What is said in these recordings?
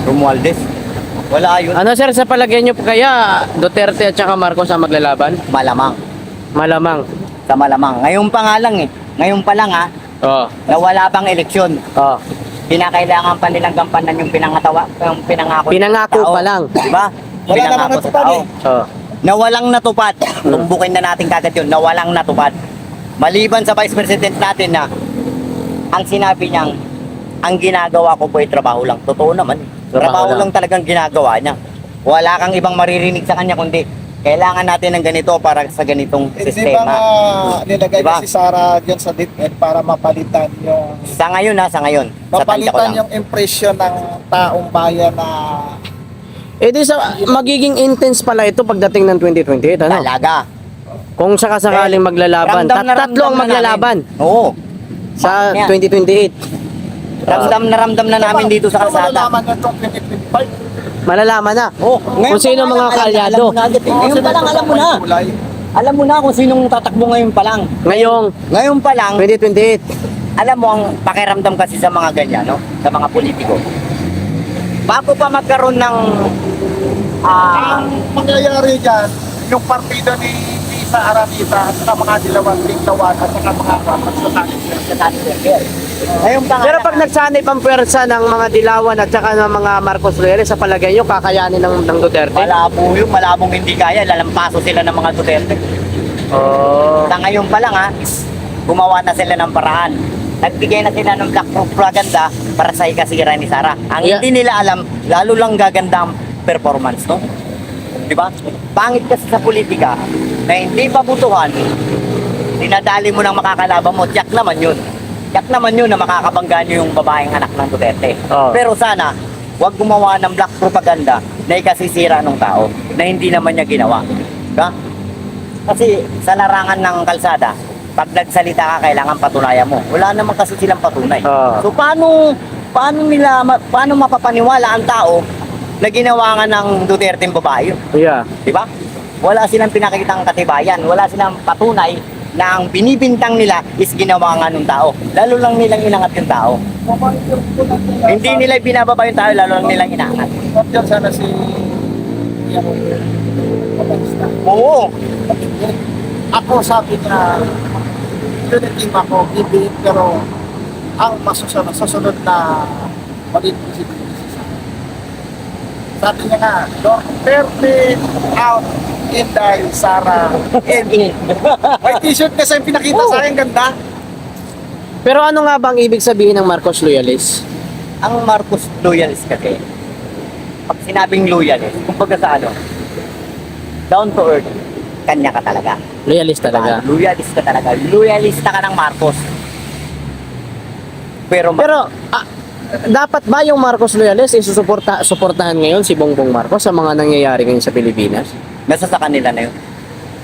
Romualdez. Wala yun. Ano sir, sa palagay nyo po kaya Duterte at saka Marcos ang maglalaban? Malamang. Malamang. Sa malamang. Ngayon pa nga lang eh. Ngayon pa lang ha, Oo. na wala pang eleksyon. Oo. Kinakailangan pa nilang gampanan yung pinangako. Pinangako sa tao. pa lang. Diba? Wala Pinangako namang sa natupad tao. eh. Oo. Na walang natupad. Tumbukin na natin kagad yun, na walang natupad. Maliban sa Vice President natin na ang sinabi niyang ang ginagawa ko po ay trabaho lang. Totoo naman. Trabaho lang talagang ginagawa niya. Wala kang ibang maririnig sa kanya kundi kailangan natin ng ganito para sa ganitong Hindi ba sistema. nga nilagay Diba? na si Sara dyan sa DepEd para mapalitan yung Sa ngayon ha, sa ngayon. Sa tansya ko mapalitan lang. yung impression ng taong bayan na Eh di sa magiging intense pala ito pagdating ng 2028, ano? Talaga. Kung sakasakaling maglalaban. Ramdam na Tatlo ang ramdam na maglalaban namin. Oo. sa Yan. 2028. Ramdam na namin dito sa kalsada. malalaman na itong 2025. Malalaman na. Oh, Kung sino mga kaalyado. Ngayon pa lang alam mo na. Kulay. Alam mo na kung sinong tatakbo ngayon pa lang. Ngayong Ngayon pa lang, 2028. alam mo ang pakiramdam kasi sa mga ganyan, no? Sa mga politiko. Bago pa magkaroon ng Ang mangyayari dyan, yung partido ni Lisa Aranita at saka mga dilawang tingtawan at saka mga kapagsasalit sa San Miguel. Ngayon pa nga Pero lang, pag nagsanib ang pwersa ng mga Dilawan at saka ng mga Marcos Reyes, sa palagay nyo, kakayanin ng Duterte? malabo yung malabong hindi kaya, lalampaso sila ng mga Duterte. Oh. Sa ngayon pa lang ha, gumawa na sila ng paraan. Nagbigay na sila ng black propaganda para sa ikasira ni Sara. Ang Yeah. hindi nila alam, lalo lang gaganda ang performance, no? Di ba? Pangit kasi sa politika na hindi pabutuhan, dinadali mo ng makakalaban mo, tiyak naman yun. Tiyak naman yun na makakabangga nyo yung babaeng anak ng Duterte. Oo. Pero sana, huwag gumawa ng black propaganda na ikasisira ng tao na hindi naman niya ginawa. Diba? Kasi sa larangan ng kalsada, pag nagsalita ka, kailangan patunayan mo. Wala naman kasi silang patunay. Oo. So paano mapapaniwala ang tao na ginawa nga ng Duterte yung babae? Yeah. Di ba? Wala silang pinakitang katibayan, wala silang patunay na ang binibintang nila is ginawa nga ng tao. Lalo lang nilang inangat yung tao. Hindi nila binababa yung tao, lalo lang nilang inangat. Diyan sana si Oo. ako sabi niya yun yung team ako ibig pero ang susunod na maging presidente si Sara. Sabi niya nga Duterte out Inday Sara in. May t-shirt kasi yung pinakita sa akin ganda. Pero ano nga bang ibig sabihin ng Marcos Loyalist? Ang Marcos loyalist kasi, pag sinabing loyalist, kumbaga sa ano, down to earth, kanya ka talaga. Loyalist talaga. Loyalist ka talaga. Loyalista ka ng Marcos. Pero Dapat ba yung Marcos Loyalist suportahan ngayon si Bongbong Marcos sa mga nangyayari ngayon sa Pilipinas? nasa sa kanila na yun.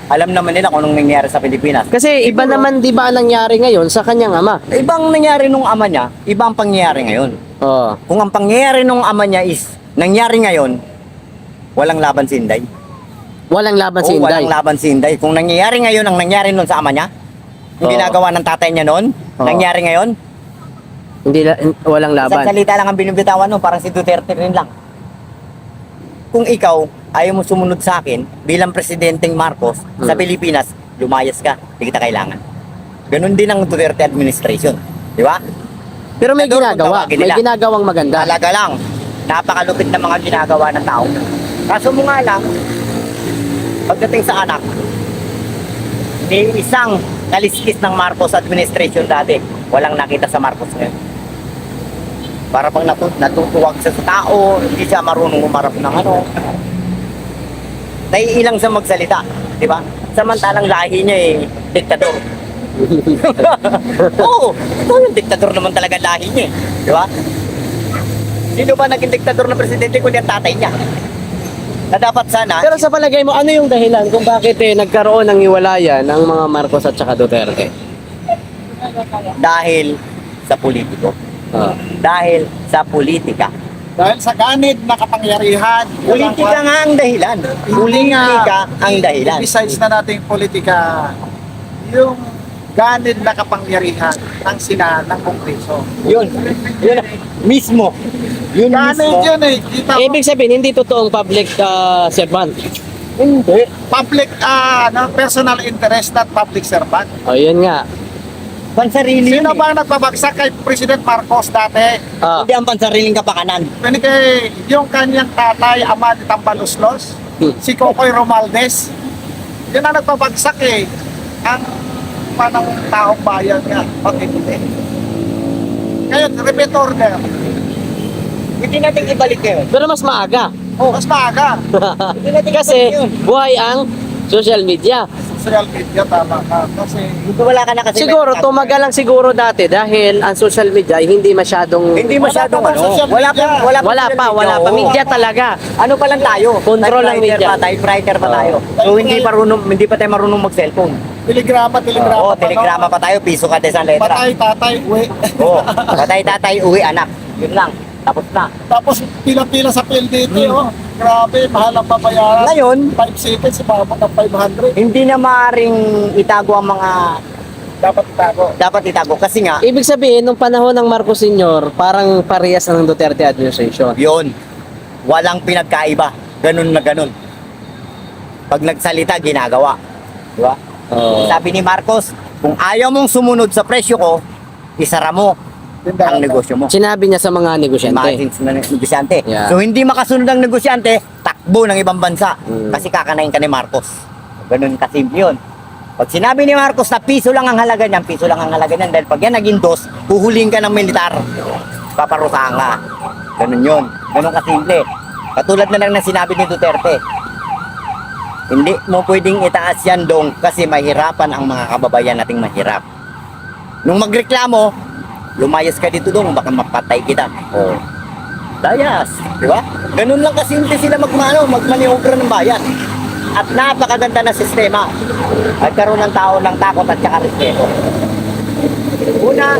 Alam naman nila kung anong nangyari sa Pilipinas. Kasi iba naman 'di ba ang nangyari ngayon sa kanyang ama? Ibang nangyari nung ama niya, ibang pangyayari ngayon. Oo. Kung ang pangyayari nung ama niya is nangyari ngayon, walang laban si Inday. Walang laban si Oo, Inday. walang laban si Inday. Kung nangyayari ngayon ang nangyari nun sa ama niya, yung Oo. ginagawa ng tatay niya noon, Oo. nangyari ngayon, Walang isang laban. salita lang ang binubitawan nun, parang si Duterte rin lang. Kung ikaw, ayaw mo sumunod sa akin bilang presidenteng Marcos sa Pilipinas, lumayas ka, hindi kita kailangan. Ganun din ang Duterte administration. Di ba? Pero may Doon kung ginagawa, tawagin may nila. ginagawang maganda. Talaga lang, napakalupit ng mga ginagawa ng tao. Kaso mo nga lang, pagdating sa anak, ni isang kaliskis ng Marcos administration dati, walang nakita sa Marcos ngayon. Para pang natutuwag siya sa tao, hindi siya marunong umarap ng ano. Naiilang sa magsalita, di ba? Samantalang lahi niya diktador. Oo, ito yung diktador naman talaga lahi niya, di ba? Sino ba naging diktador na presidente kundi ang tatay niya? Na dapat sana, Pero sa palagay mo, ano yung dahilan kung bakit nagkaroon ng hiwalayan ng mga Marcos at saka Duterte? dahil sa politiko. Ah. Dahil sa politika. Dahil sa ganid na kapangyarihan. Politika nga ang dahilan. Politika ang dahilan. Besides na nating politika, yung ganit na kapangyarihan ng ng Kongreso. Yun mismo. Yun Ganit mismo. yun eh. Kita mo, Ibig sabihin, hindi totoong public servant. Hindi. public, personal interest, not public servant. O, yun nga. Pansarili yun Sino eh. ba ang nagpabagsak kay President Marcos dati? Ah, Hindi ang pansariling kapakanan. Pwede kay yung kanyang tatay, ama ni Tambaluslos, si Cocoy Romaldes. Yun ang nagpabagsak eh. Ang manang taong bayan nga. Bakit hindi? Ngayon, repeat order. Hindi natin ibalik yun. pero mas maaga. Mas maaga. Hindi natin Kasi ibalik yun. buhay ang social media. Social media, tama ka. Kasi Hindi wala ka na kasi. Siguro, tumagal lang siguro dati dahil ang social media ay hindi masyadong... Hindi masyadong Wala pa ano. social Wala media. pa Wala pa. Oo. Media talaga. Ano pa lang tayo? Control ng Typewriter media. pa, typewriter pa tayo. So hindi pa tayo marunong mag-cellphone. telegrama. Oo, telegrama pa tayo, piso ka isang letra. Patay, tatay, uwi. Oo, patay tatay, uwi anak. Yun lang. Tapos na. Tapos pila-pila sa PLDT, oh. Grabe, mahal ang babayaran. Ngayon, 5 seconds, sumabot ng 500. hindi na maaaring itago ang mga Dapat itago. dapat itago kasi nga Ibig sabihin, nung panahon ng Marcos Sr., parang parehas ng Duterte administration. yun, walang pinagkaiba. Ganun na ganun. Pag nagsalita, ginagawa. Di ba? Oo. Sabi ni Marcos, kung ayaw mong sumunod sa presyo ko, isara mo ang negosyo mo. Sinabi niya sa mga negosyante. Margins na negosyante. Yeah. So hindi makasunod ang negosyante, takbo ng ibang bansa. Mm. Kasi kakanain ka ni Marcos. Ganun kasimple yun. Pag sinabi ni Marcos na piso lang ang halaga niyan, piso lang ang halaga niyan. Dahil pag yan naging dos, huhuling ka ng militar. Paparusahan ka. Ganun yun. Ganun kasimple. Katulad na lang ng sinabi ni Duterte. Hindi mo pwedeng itaas yan dong kasi mahirapan ang mga kababayan nating mahirap. Nung magreklamo, lumayas ka dito dong, baka mapatay kita. Oh. Layas, di ba? Ganun lang kasimple sila magmaniobra ng bayan. At napakaganda na sistema. Nagkaroon ng tao ng takot at saka respeto. Una,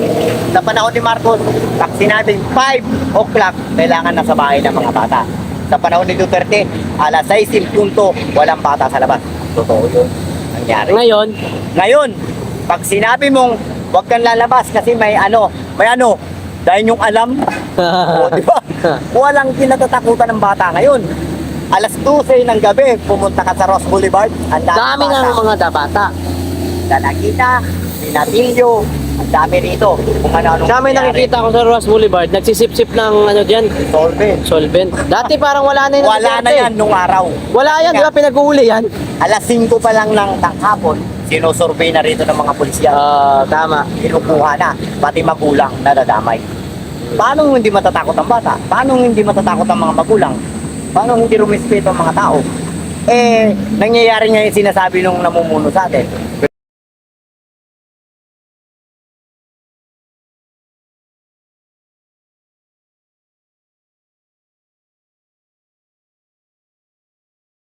sa panahon ni Marcos, pag sinabing 5 o'clock, kailangan nasa bahay ng mga bata. Sa panahon ni Duterte, alas 6 in punto, walang bata sa labas. Totoo yun. Nangyari. Ngayon, pag sinabi mong huwag kang lalabas kasi may ano, dahil yung alam, di ba? Walang kinatatakutan ng bata ngayon. Alas 12 ng gabi, pumunta ka sa Ross Boulevard, ang Dami bata. ng mga bata. Dalagita, Pinatilyo, ang dami rito. Kung ano-ano. Dami nakikita ko sa Ross Boulevard, nagsisip-sip ng ano dyan, Solvent. solvent. Dati parang wala na yun. Wala na yan nung araw. Wala yan, di ba? Pinag-uuli yan. Alas 5 pa lang ng tanghapon, sinusurvey na rito ng mga pulisya. Tama. Kinukuha na, pati magulang nadadamay. Paano hindi matatakot ang bata? Paano hindi matatakot ang mga magulang? Paano hindi rumispeto ang mga tao? Nangyayari nga yung sinasabi nung namumuno sa atin.